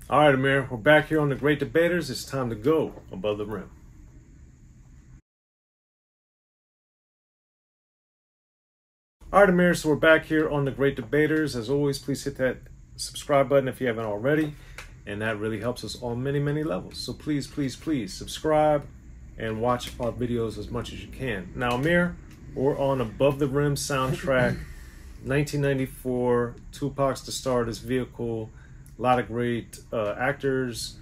All right, Amir, we're back here on The Great Debaters. It's time to go above the rim. All right, Amir, so we're back here on The Great Debaters. As always, please hit that subscribe button if you haven't already, and that really helps us on many, many levels. So please, please, please subscribe and watch our videos as much as you can. Now, Amir, we're on Above the Rim soundtrack, 1994, Tupac's the star of this vehicle. A lot of great actors,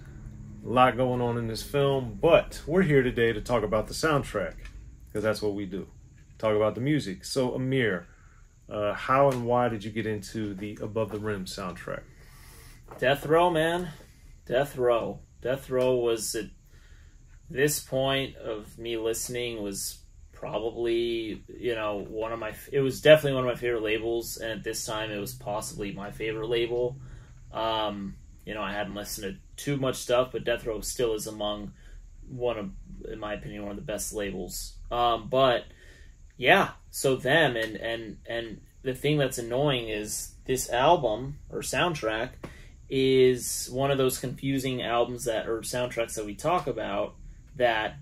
a lot going on in this film, but we're here today to talk about the soundtrack, because that's what we do, talk about the music. So, Amir, how and why did you get into the Above the Rim soundtrack? Death Row, man. Death Row. Death Row was, at this point of me listening, was probably, it was definitely one of my favorite labels, and at this time it was possibly my favorite label. I hadn't listened to too much stuff, but Death Row still is among in my opinion, one of the best labels. But yeah, so them and the thing that's annoying is this album or soundtrack is one of those confusing albums or soundtracks that we talk about that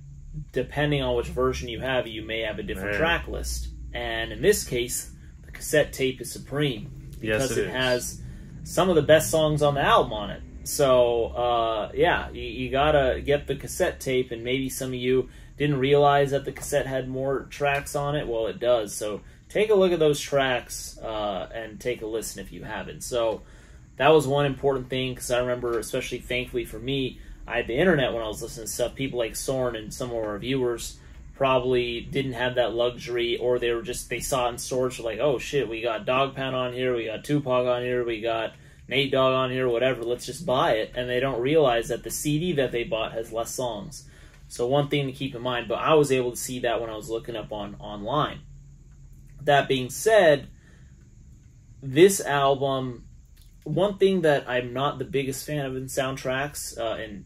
depending on which version you have, you may have a different track list. And in this case, the cassette tape is supreme because it has some of the best songs on the album on it. So, you gotta get the cassette tape, and maybe some of you didn't realize that the cassette had more tracks on it. Well, it does. So take a look at those tracks and take a listen if you haven't. So that was one important thing, because I remember, especially thankfully for me, I had the internet when I was listening to stuff. People like Soren and some of our viewers probably didn't have that luxury, or they saw it in stores, like, oh shit, we got Dogg on here, we got Tupac on here, we got Nate Dogg on here, whatever, let's just buy it. And they don't realize that the CD that they bought has less songs. So one thing to keep in mind, but I was able to see that when I was looking up online. That being said, this album, one thing that I'm not the biggest fan of in soundtracks, and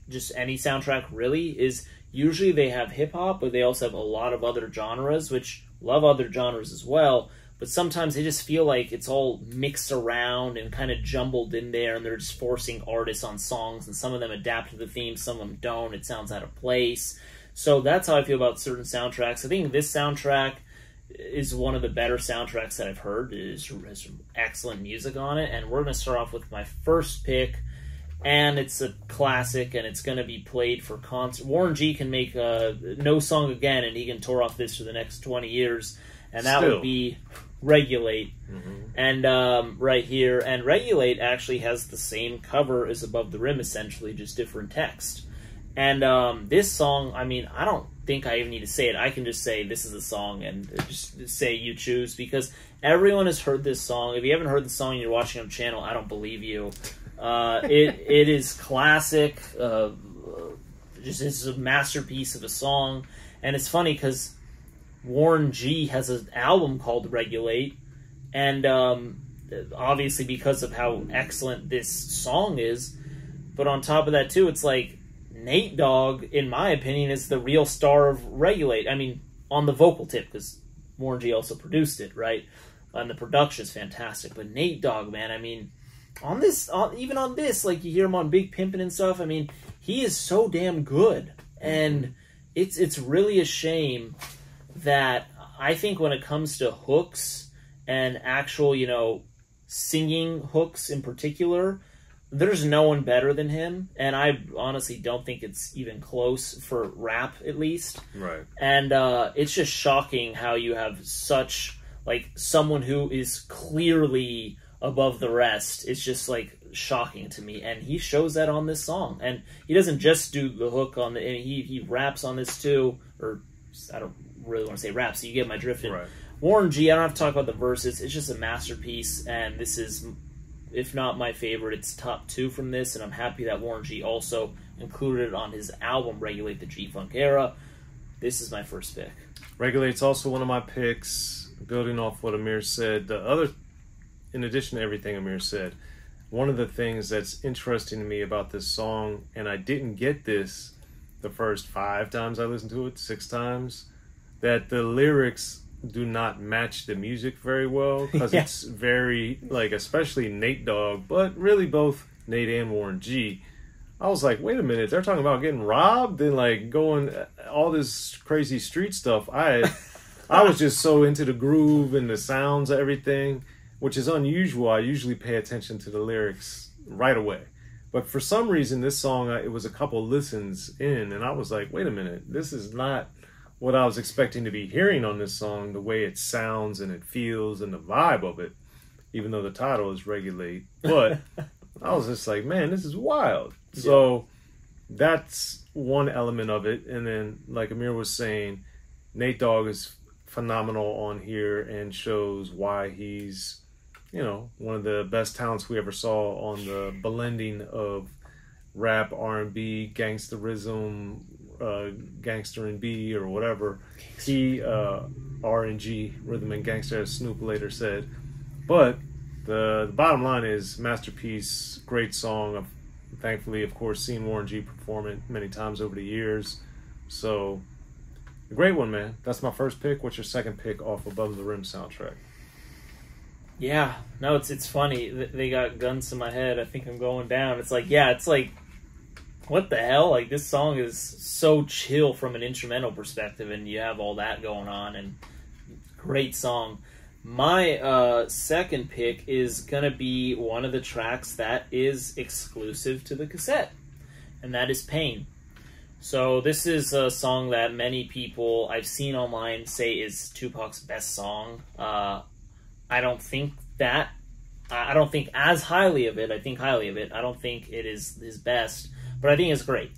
just any soundtrack really, is usually they have hip-hop, but they also have a lot of other genres, which love other genres as well, but sometimes they just feel like it's all mixed around and kind of jumbled in there, and they're just forcing artists on songs, and some of them adapt to the theme, some of them don't. It sounds out of place. So that's how I feel about certain soundtracks. I think this soundtrack is one of the better soundtracks that I've heard. It has excellent music on it, and we're going to start off with my first pick, and it's a classic, and it's going to be played for concert. Warren G can make No Song Again, and he can tour off this for the next 20 years, and that would be Regulate. And right here, and Regulate actually has the same cover as Above the Rim, essentially, just different text. And this song, I mean, I don't think I even need to say it. I can just say this is a song and just say you choose, because everyone has heard this song. If you haven't heard the song and you're watching on the channel, I don't believe you. It is classic. It's a masterpiece of a song. And it's funny because Warren G has an album called Regulate, and obviously because of how excellent this song is, but on top of that too, it's like Nate Dogg, in my opinion, is the real star of Regulate. I mean, on the vocal tip, because Warren G also produced it, right? And the production is fantastic. But Nate Dogg, man, I mean, even on this, like, you hear him on Big Pimpin' and stuff, I mean, he is so damn good. And it's really a shame that I think when it comes to hooks and actual, singing hooks in particular, there's no one better than him, and I honestly don't think it's even close for rap, at least. Right. And it's just shocking how you have such, like, someone who is clearly above the rest. It's just, like, shocking to me, and he shows that on this song. And he doesn't just do the hook on he raps on this too, or I don't really want to say rap, so you get my drift in. Right. Warren G, I don't have to talk about the verses. It's just a masterpiece, and this is, if not my favorite, it's top 2 from this, and I'm happy that Warren G also included it on his album, Regulate the G-Funk Era. This is my first pick. Regulate's also one of my picks, building off what Amir said. In addition to everything Amir said, one of the things that's interesting to me about this song, and I didn't get this the first 5 times I listened to it, 6 times, that the lyrics do not match the music very well, because it's very, like, especially Nate Dogg, but really both Nate and Warren G. I was like, wait a minute, they're talking about getting robbed and like going all this crazy street stuff. I was just so into the groove and the sounds of everything, which is unusual. I usually pay attention to the lyrics right away. But for some reason, this song, it was a couple listens in, and I was like, wait a minute, this is not what I was expecting to be hearing on this song, the way it sounds and it feels and the vibe of it, even though the title is Regulate. But I was just like, man, this is wild. Yeah. So that's one element of it. And then, like Amir was saying, Nate Dogg is phenomenal on here and shows why he's, you know, one of the best talents we ever saw on the blending of rap, R&B, gangsterism, gangster and B or whatever. He, R&G, rhythm and gangster, as Snoop later said. But the bottom line is masterpiece, great song. I've thankfully, of course, seen Warren G perform it many times over the years. So, a great one, man. That's my first pick. What's your second pick off Above the Rim soundtrack? Yeah, no, it's funny. They got guns to my head. I think I'm going down. It's like, yeah, it's like, what the hell? Like, this song is so chill from an instrumental perspective, and you have all that going on, and great song. My second pick is going to be one of the tracks that is exclusive to the cassette, and that is Pain. So this is a song that many people I've seen online say is Tupac's best song. I don't think that. I don't think as highly of it. I think highly of it. I don't think it is his best, but I think it's great.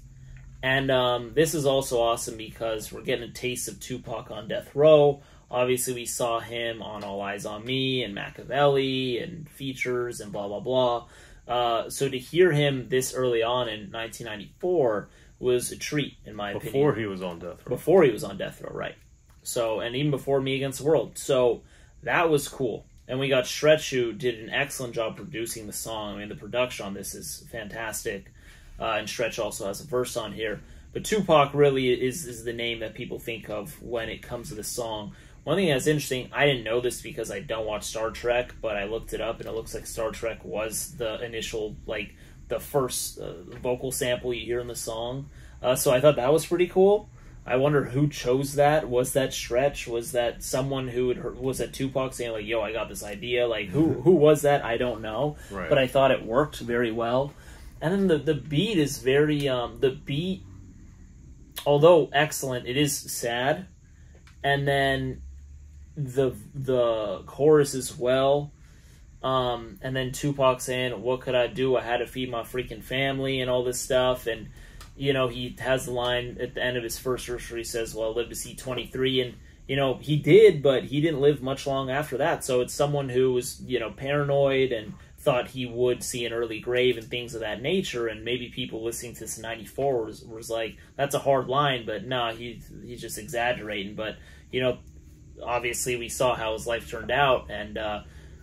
And this is also awesome because we're getting a taste of Tupac on Death Row. Obviously, we saw him on All Eyes on Me and Machiavelli and features and blah, blah, blah. So to hear him this early on in 1994 was a treat, in my opinion. Before he was on Death Row. Before he was on Death Row, right. So, and even before Me Against the World. So that was cool. And we got Stretch, who did an excellent job producing the song. I mean, the production on this is fantastic. And Stretch also has a verse on here. But Tupac really is the name that people think of when it comes to the song. One thing that's interesting, I didn't know this because I don't watch Star Trek, but I looked it up, and it looks like Star Trek was the initial, like, the first vocal sample you hear in the song. So I thought that was pretty cool. I wonder who chose that. Was that Stretch? Was that someone who had heard, was that Tupac saying, like, yo, I got this idea? Like, who was that? I don't know. Right. But I thought it worked very well. And then the beat is very, the beat, although excellent, it is sad. And then the chorus as well. And then Tupac saying, what could I do? I had to feed my freaking family and all this stuff. And, you know, he has the line at the end of his first verse where he says, well, I lived to see 23. And, you know, he did, but he didn't live much long after that. So it's someone who was, you know, paranoid and thought he would see an early grave and things of that nature. And maybe people listening to this in 94 was like, that's a hard line, but no, he's just exaggerating. But, you know, obviously we saw how his life turned out. And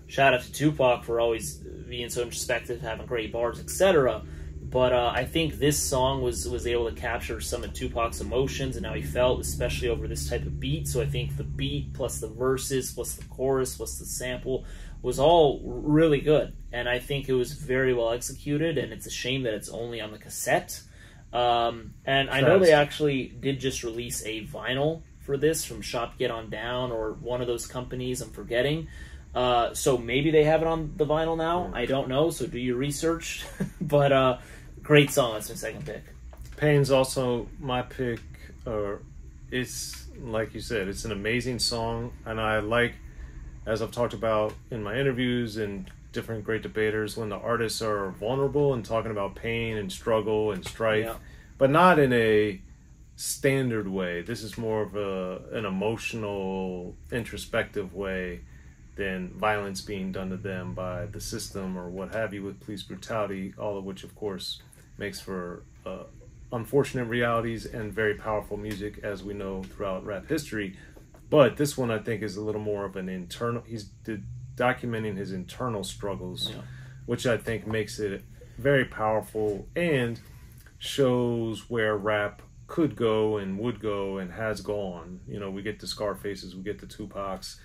shout out to Tupac for always being so introspective, having great bars, etc. But I think this song was able to capture some of Tupac's emotions and how he felt, especially over this type of beat. So I think the beat plus the verses plus the chorus plus the sample was all really good. And I think it was very well executed, and it's a shame that it's only on the cassette. And I know they actually did just release a vinyl for this from Shop Get On Down or one of those companies, I'm forgetting. So maybe they have it on the vinyl now. I don't know, so do your research. But great song. That's my second pick. Pain's also my pick. It's, like you said, it's an amazing song. And I like, as I've talked about in my interviews and different great debaters, when the artists are vulnerable and talking about pain and struggle and strife, but not in a standard way. This is more of an emotional, introspective way than violence being done to them by the system or what have you with police brutality, all of which, of course, makes for unfortunate realities and very powerful music, as we know throughout rap history. But this one, I think, is a little more of an internal, he's documenting his internal struggles, which I think makes it very powerful and shows where rap could go and would go and has gone. You know, we get the Scarfaces, we get the Tupacs.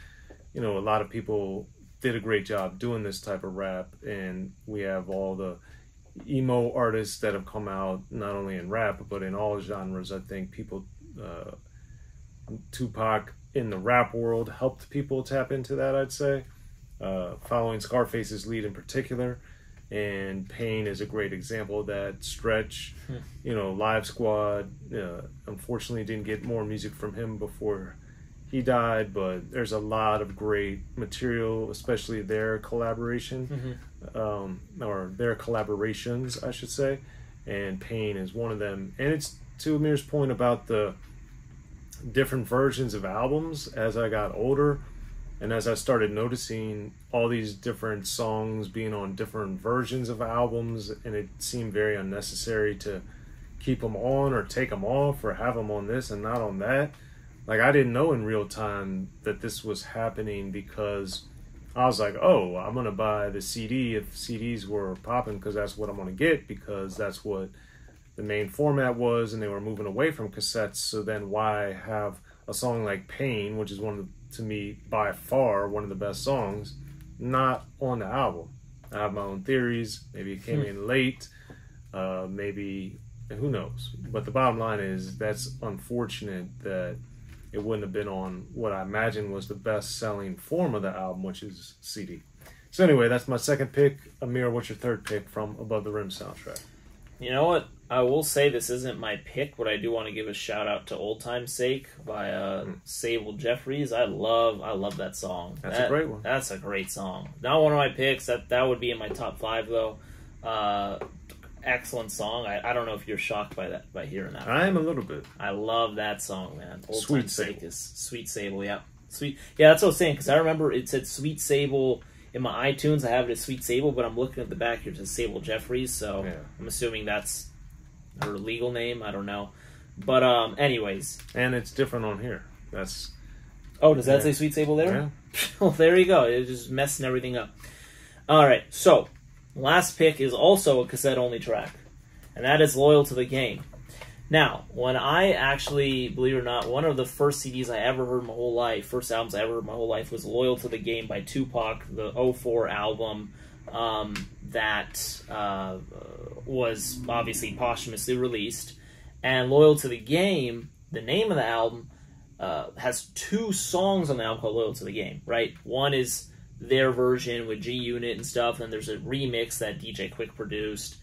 You know, a lot of people did a great job doing this type of rap, and we have all the emo artists that have come out, not only in rap, but in all genres. I think people, Tupac in the rap world helped people tap into that, I'd say. Following Scarface's lead in particular. And Pain is a great example of that. Stretch, Live Squad, unfortunately didn't get more music from him before he died, but there's a lot of great material, especially their collaboration, or their collaborations, I should say, and Pain is one of them. And it's to Amir's point about the different versions of albums. As I got older, and as I started noticing all these different songs being on different versions of albums, and it seemed very unnecessary to keep them on or take them off or have them on this and not on that. Like, I didn't know in real time that this was happening, because I was like, oh, I'm going to buy the CD if CDs were popping, because that's what I'm going to get, because that's what the main format was, and they were moving away from cassettes. So then why have a song like Pain, which is to me, by far, one of the best songs, not on the album? I have my own theories. Maybe it came in late. Maybe, who knows? But the bottom line is, that's unfortunate that it wouldn't have been on what I imagine was the best-selling form of the album, which is CD. So anyway, that's my second pick. Amir, what's your third pick from Above the Rim soundtrack? You know what? I will say this isn't my pick, but I do want to give a shout out to Old Time's Sake by Sable Jeffries. I love that song. That's a great one. That's a great song. Not one of my picks. That would be in my top 5 though. Excellent song. I don't know if you're shocked by hearing that. I am a little bit. I love that song, man. Old Sweet Time's Sake Sable. is Sweet Sable. Yeah, sweet. Yeah, that's what I was saying, because I remember it said Sweet Sable. In my iTunes, I have it as Sweet Sable, but I'm looking at the back here to Sable Jeffries, so yeah. I'm assuming that's her legal name. I don't know. But anyways. And it's different on here. That's. Oh, does that say Sweet Sable there? Yeah. Well, there you go. It's just messing everything up. All right, so last pick is also a cassette-only track, and that is Loyal to the Game. Now, when I actually, believe it or not, one of the first CDs I ever heard my whole life, first albums I ever heard my whole life, was Loyal to the Game by Tupac, the 04 album that was obviously posthumously released. And Loyal to the Game, the name of the album, has 2 songs on the album called Loyal to the Game, right? One is their version with G Unit and stuff, and then there's a remix that DJ Quick produced.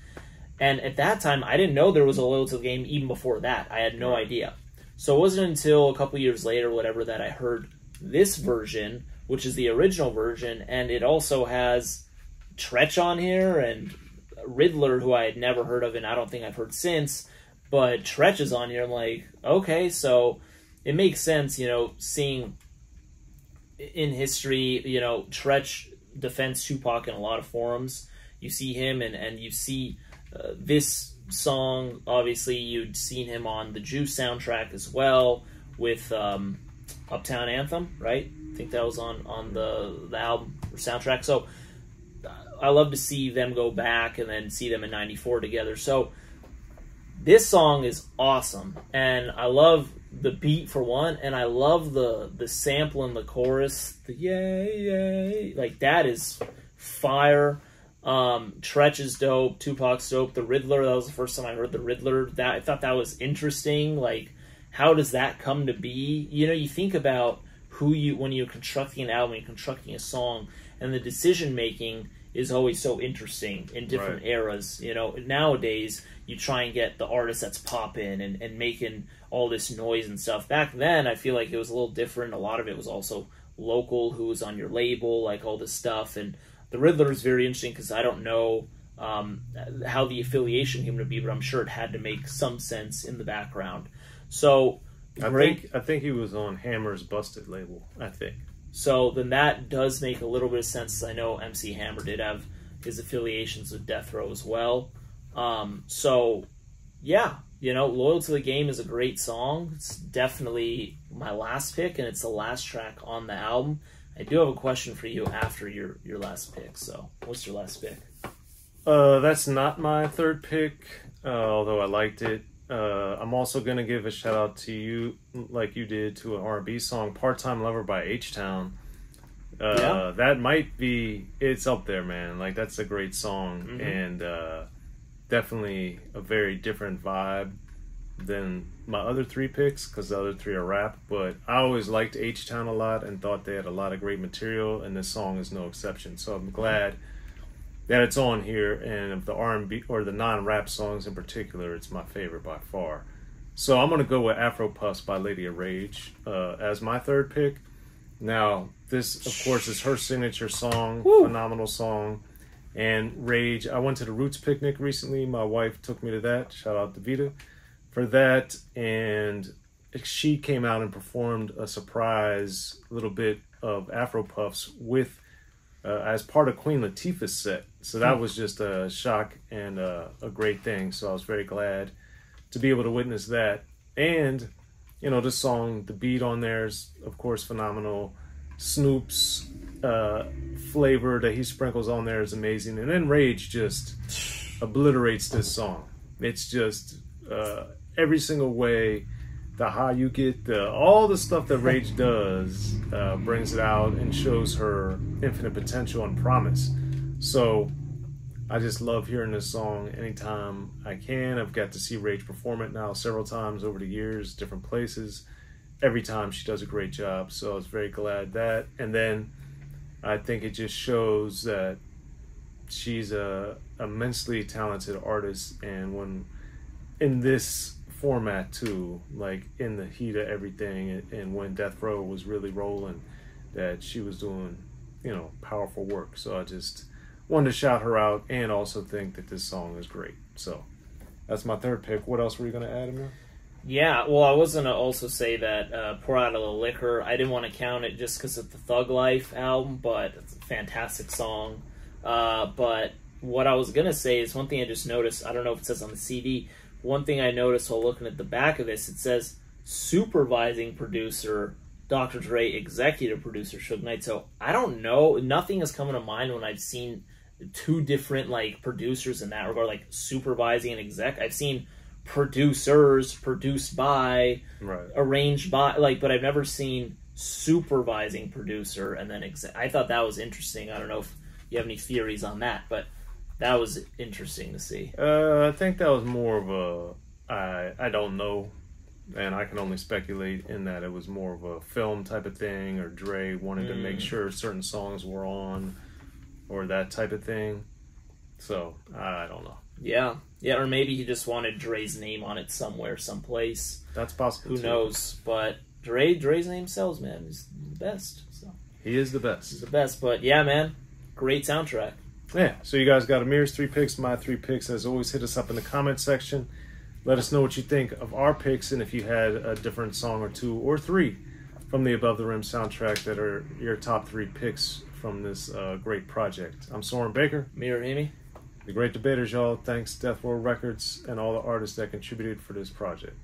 And at that time, I didn't know there was a Loyal to the Game even before that. I had no idea. So it wasn't until a couple years later, whatever, that I heard this version, which is the original version, and it also has Tretch on here and Riddler, who I had never heard of and I don't think I've heard since, but Tretch is on here. I'm like, okay, so it makes sense, seeing in history, Tretch defends Tupac in a lot of forums. You see him and you see this song, obviously you'd seen him on the Juice soundtrack as well with Uptown Anthem, right? I think that was on the album or soundtrack. So I love to see them go back and then see them in 94 together. So this song is awesome, and I love the beat for one, and I love the sample in the chorus. The yay, yay. Like, that is fire. Tretch is dope. Tupac's dope. The Riddler, that was the first time I heard the Riddler. I thought that was interesting. Like, how does that come to be? You think about when you're constructing an album, you're constructing a song, and the decision making is always so interesting in different eras. Nowadays you try and get the artist that's popping and making all this noise and stuff. Back then, I feel like it was a little different. A lot of it was also local, who was on your label, like all this stuff. And the Riddler is very interesting because I don't know how the affiliation came to be, but I'm sure it had to make some sense in the background. So I think he was on Hammer's Busted label, I think. So then that does make a little bit of sense. I know MC Hammer did have his affiliations with Death Row as well. So yeah, Loyal to the Game is a great song. It's definitely my last pick, and it's the last track on the album. I do have a question for you after your last pick. So what's your last pick? That's not my third pick, although I liked it. I'm also going to give a shout out to you, like you did, to an R&B song, Part-Time Lover by H-Town. That might be, it's up there, man. Like, that's a great song. Mm-hmm. And definitely a very different vibe than my other 3 picks, because the other 3 are rap. But I always liked H-Town a lot and thought they had a lot of great material, and this song is no exception. So I'm glad that it's on here, and of the R&B or the non-rap songs in particular, it's my favorite by far. So I'm gonna go with Afro Puffs by Lady of Rage as my 3rd pick. Now, this of course is her signature song. Woo! Phenomenal song. And Rage, I went to the Roots picnic recently. My wife took me to that. Shout out to Vita for that. And she came out and performed a surprise little bit of Afro Puffs with as part of Queen Latifah's set. So that was just a shock and a great thing. So I was very glad to be able to witness that. And, you know, this song, the beat on there is, of course, phenomenal. Snoop's flavor that he sprinkles on there is amazing. And then Rage just obliterates this song. It's just every single way, the high you get, all the stuff that Rage does brings it out and shows her infinite potential and promise. So I just love hearing this song anytime I can. I've got to see Rage perform it now several times over the years, different places. Every time she does a great job, so I was very glad that. And then I think it just shows that she's a immensely talented artist, and when in this format too, like in the heat of everything, and when Death Row was really rolling, that she was doing, you know, powerful work. So I just wanted to shout her out, and also think that this song is great. So that's my 3rd pick. What else were you going to add, Amir? Yeah, well, I was going to also say that Pour Out of the Liquor, I didn't want to count it just because of the Thug Life album, but it's a fantastic song. But what I was going to say is one thing I just noticed, I don't know if it says on the CD, one thing I noticed while looking at the back of this, it says supervising producer, Dr. Dre, executive producer, Suge Knight. So I don't know, nothing is coming to mind when I've seen 2 different like producers in that regard, like supervising and exec. I've seen producers, produced by, right, arranged by, like, but I've never seen supervising producer and then exec. I thought that was interesting. I don't know if you have any theories on that, but that was interesting to see. I think that was more of I don't know, and I can only speculate in that it was more of a film type of thing, or Dre wanted to make sure certain songs were on, or that type of thing. So I don't know. Yeah, or maybe he just wanted Dre's name on it somewhere, someplace. That's possible. Who knows? But Dre's name sells, man. He's the best. So he is the best. He's the best. But yeah, man, great soundtrack. Yeah. So you guys got Amir's 3 picks, my 3 picks. As always, hit us up in the comment section. Let us know what you think of our picks, and if you had a different song or 2 or 3 from the Above the Rim soundtrack that are your top 3 picks from this great project. I'm Soren Baker. Amir, Rahimi. The Great Debaters, y'all. Thanks, Death Row Records, and all the artists that contributed for this project.